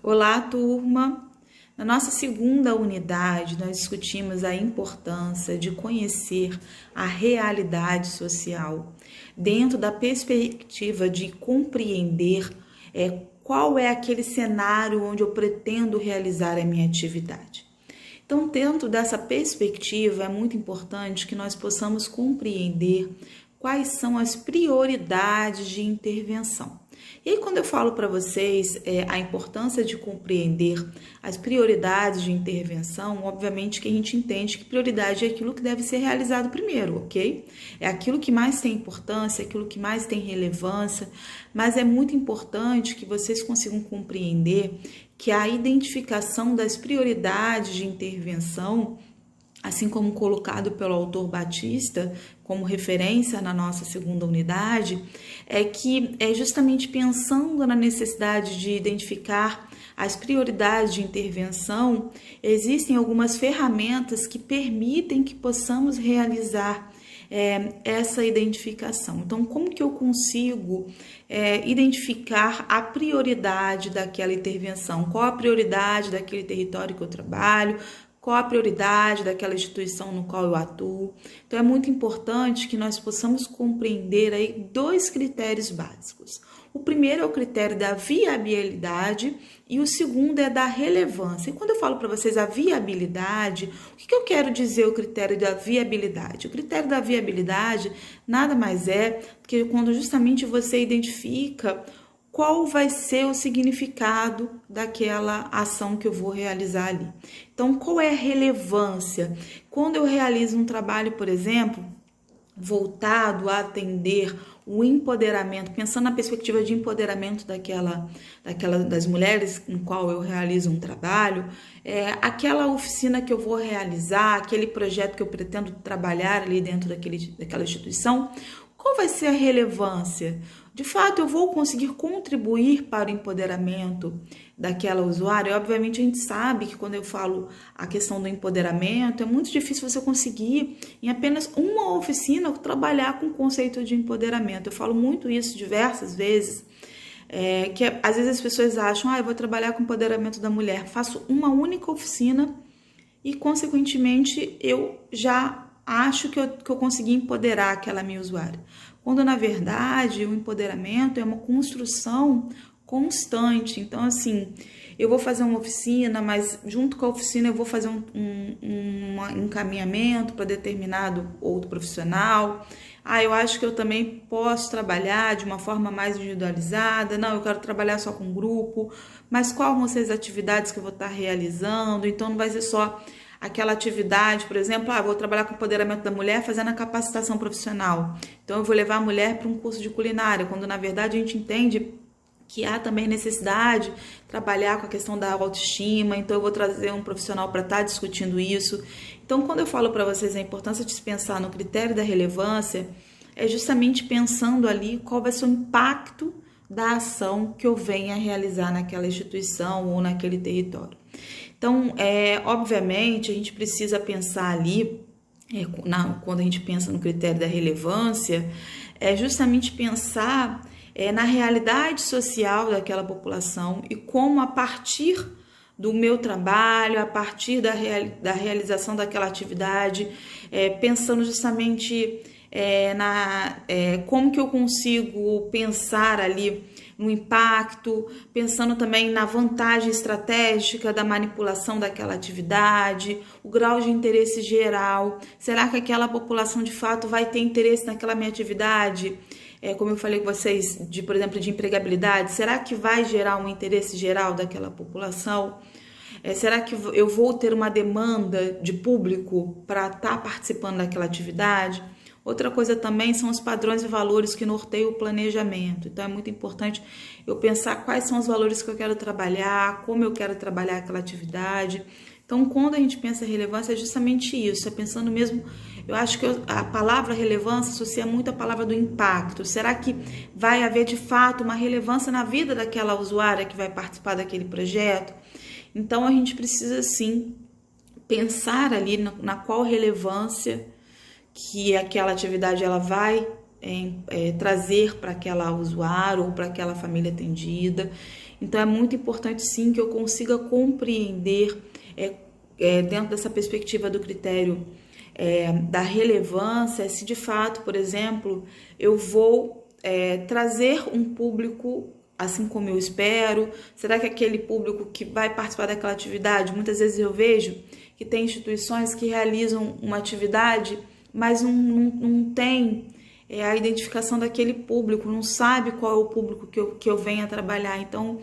Olá, turma! Na nossa segunda unidade, nós discutimos a importância de conhecer a realidade social dentro da perspectiva de compreender qual é aquele cenário onde eu pretendo realizar a minha atividade. Então, dentro dessa perspectiva, é muito importante que nós possamos compreender quais são as prioridades de intervenção. E aí, quando eu falo para vocês a importância de compreender as prioridades de intervenção, obviamente que a gente entende que prioridade é aquilo que deve ser realizado primeiro, ok? É aquilo que mais tem importância, aquilo que mais tem relevância, mas é muito importante que vocês consigam compreender que a identificação das prioridades de intervenção, assim como colocado pelo autor Batista como referência na nossa segunda unidade, é que é justamente pensando na necessidade de identificar as prioridades de intervenção, existem algumas ferramentas que permitem que possamos realizar essa identificação. Então, como que eu consigo identificar a prioridade daquela intervenção? Qual a prioridade daquele território que eu trabalho? Qual a prioridade daquela instituição no qual eu atuo? Então, é muito importante que nós possamos compreender aí dois critérios básicos. O primeiro é o critério da viabilidade e o segundo é da relevância. E quando eu falo para vocês a viabilidade, o que eu quero dizer o critério da viabilidade? O critério da viabilidade nada mais é que quando justamente você identifica qual vai ser o significado daquela ação que eu vou realizar ali. Então, qual é a relevância? Quando eu realizo um trabalho, por exemplo, voltado a atender o empoderamento, pensando na perspectiva de empoderamento das mulheres com qual eu realizo um trabalho, aquela oficina que eu vou realizar, aquele projeto que eu pretendo trabalhar ali dentro daquela instituição, qual vai ser a relevância? De fato, eu vou conseguir contribuir para o empoderamento daquela usuária? Obviamente, a gente sabe que quando eu falo a questão do empoderamento, é muito difícil você conseguir, em apenas uma oficina, trabalhar com o conceito de empoderamento. Eu falo muito isso diversas vezes, que às vezes as pessoas acham, eu vou trabalhar com o empoderamento da mulher. Faço uma única oficina e, consequentemente, eu já acho que eu consegui empoderar aquela minha usuária. Quando, na verdade, o empoderamento é uma construção constante. Então, assim, eu vou fazer uma oficina, mas junto com a oficina eu vou fazer um encaminhamento para determinado outro profissional. Eu acho que eu também posso trabalhar de uma forma mais individualizada. Não, eu quero trabalhar só com grupo. Mas quais vão ser as atividades que eu vou estar realizando? Então, não vai ser só aquela atividade, por exemplo, vou trabalhar com o empoderamento da mulher fazendo a capacitação profissional. Então, eu vou levar a mulher para um curso de culinária, quando na verdade a gente entende que há também necessidade de trabalhar com a questão da autoestima, então eu vou trazer um profissional para estar discutindo isso. Então, quando eu falo para vocês a importância de se pensar no critério da relevância, é justamente pensando ali qual vai ser o impacto da ação que eu venha realizar naquela instituição ou naquele território. Então, obviamente, a gente precisa pensar ali, quando a gente pensa no critério da relevância, é justamente pensar na realidade social daquela população e como, a partir do meu trabalho, a partir da realização daquela atividade, pensando justamente como que eu consigo pensar ali no impacto, pensando também na vantagem estratégica da manipulação daquela atividade, o grau de interesse geral. Será que aquela população de fato vai ter interesse naquela minha atividade? Como eu falei com vocês, por exemplo, de empregabilidade, será que vai gerar um interesse geral daquela população? Será que eu vou ter uma demanda de público para estar participando daquela atividade? Outra coisa também são os padrões e valores que norteiam o planejamento. Então, é muito importante eu pensar quais são os valores que eu quero trabalhar, como eu quero trabalhar aquela atividade. Então, quando a gente pensa em relevância, é justamente isso. É pensando mesmo, eu acho que a palavra relevância associa muito a palavra do impacto. Será que vai haver, de fato, uma relevância na vida daquela usuária que vai participar daquele projeto? Então, a gente precisa, sim, pensar ali na qual relevância que aquela atividade ela vai trazer para aquela usuário ou para aquela família atendida. Então é muito importante sim que eu consiga compreender dentro dessa perspectiva do critério da relevância, se de fato, por exemplo, eu vou trazer um público assim como eu espero. Será que aquele público que vai participar daquela atividade, muitas vezes eu vejo que tem instituições que realizam uma atividade, mas não tem a identificação daquele público, não sabe qual é o público que eu venho a trabalhar. Então,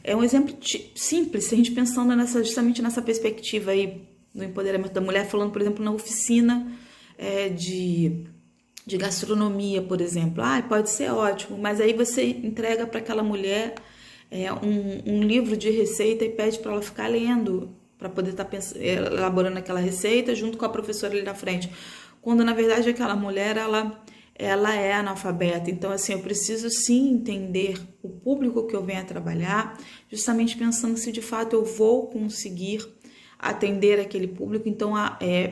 é um exemplo simples, se a gente pensando justamente nessa perspectiva aí do empoderamento da mulher, falando, por exemplo, na oficina de gastronomia, por exemplo. Pode ser ótimo, mas aí você entrega para aquela mulher um livro de receita e pede para ela ficar lendo, para poder estar elaborando aquela receita junto com a professora ali na frente. Quando, na verdade, aquela mulher, ela é analfabeta. Então, assim, eu preciso sim entender o público que eu venho a trabalhar, justamente pensando se de fato eu vou conseguir atender aquele público. Então,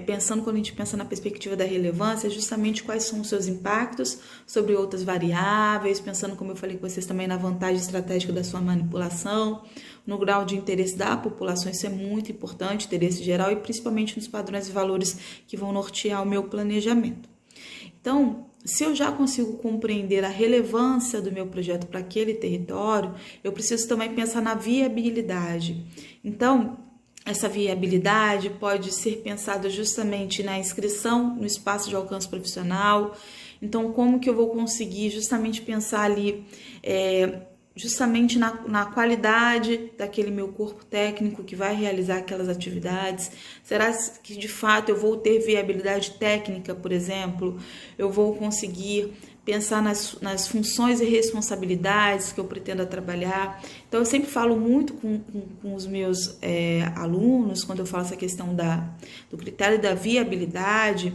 pensando, quando a gente pensa na perspectiva da relevância, justamente quais são os seus impactos sobre outras variáveis, pensando, como eu falei com vocês também, na vantagem estratégica da sua manipulação, no grau de interesse da população. Isso é muito importante, interesse geral, e principalmente nos padrões e valores que vão nortear o meu planejamento. Então, se eu já consigo compreender a relevância do meu projeto para aquele território, eu preciso também pensar na viabilidade. Então, essa viabilidade pode ser pensada justamente na inscrição no espaço de alcance profissional. Então, como que eu vou conseguir justamente pensar ali, justamente na qualidade daquele meu corpo técnico que vai realizar aquelas atividades? Será que de fato eu vou ter viabilidade técnica, por exemplo? Eu vou conseguir pensar nas funções e responsabilidades que eu pretendo trabalhar? Então, eu sempre falo muito com os meus alunos, quando eu falo essa questão do critério da viabilidade,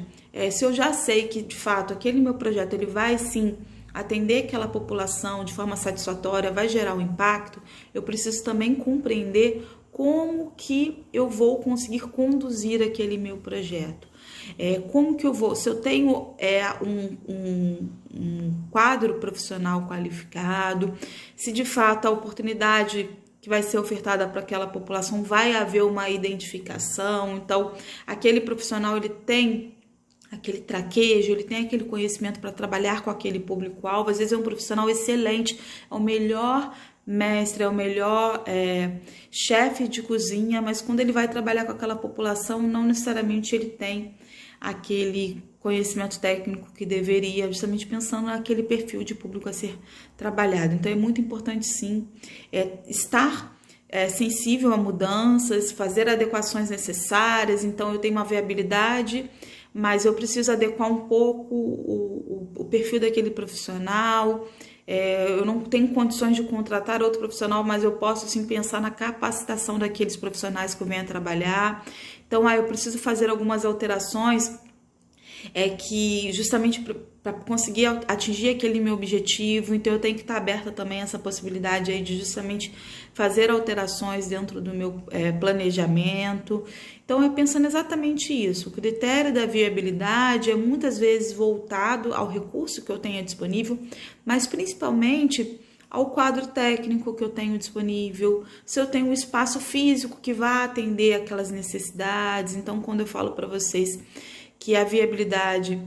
se eu já sei que, de fato, aquele meu projeto ele vai, sim, atender aquela população de forma satisfatória, vai gerar um impacto, eu preciso também compreender como que eu vou conseguir conduzir aquele meu projeto. Como que eu vou, se eu tenho um quadro profissional qualificado, se de fato a oportunidade que vai ser ofertada para aquela população vai haver uma identificação. Então, aquele profissional ele tem aquele traquejo, ele tem aquele conhecimento para trabalhar com aquele público-alvo. Às vezes é um profissional excelente, é o melhor mestre, é o melhor chefe de cozinha, mas quando ele vai trabalhar com aquela população, não necessariamente ele tem aquele conhecimento técnico que deveria, justamente pensando naquele perfil de público a ser trabalhado. Então, é muito importante, sim, estar sensível a mudanças, fazer adequações necessárias. Então, eu tenho uma viabilidade, mas eu preciso adequar um pouco o perfil daquele profissional. Eu não tenho condições de contratar outro profissional, mas eu posso sim pensar na capacitação daqueles profissionais que eu venho a trabalhar. Então, eu preciso fazer algumas alterações que justamente para conseguir atingir aquele meu objetivo. Então, eu tenho que estar aberta também a essa possibilidade aí de justamente fazer alterações dentro do meu planejamento. Então, é pensando exatamente isso. O critério da viabilidade é muitas vezes voltado ao recurso que eu tenha disponível, mas principalmente ao quadro técnico que eu tenho disponível, se eu tenho um espaço físico que vá atender aquelas necessidades. Então, quando eu falo para vocês que a viabilidade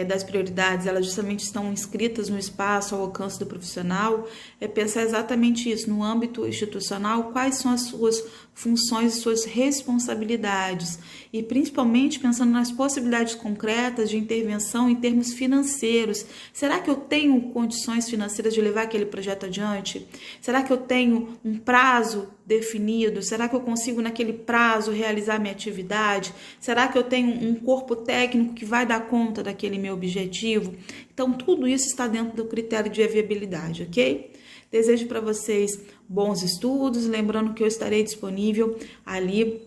das prioridades, elas justamente estão inscritas no espaço, ao alcance do profissional, pensar exatamente isso, no âmbito institucional, quais são as suas funções e suas responsabilidades, e principalmente pensando nas possibilidades concretas de intervenção em termos financeiros. Será que eu tenho condições financeiras de levar aquele projeto adiante? Será que eu tenho um prazo definido? Será que eu consigo naquele prazo realizar minha atividade? Será que eu tenho um corpo técnico que vai dar conta daquele meu objetivo? Então, tudo isso está dentro do critério de viabilidade, ok? Desejo para vocês bons estudos, lembrando que eu estarei disponível ali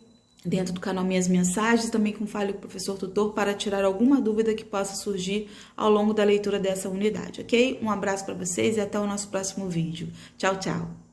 dentro do canal Minhas Mensagens, também com Fale com o Professor Tutor, para tirar alguma dúvida que possa surgir ao longo da leitura dessa unidade, ok? Um abraço para vocês e até o nosso próximo vídeo. Tchau, tchau!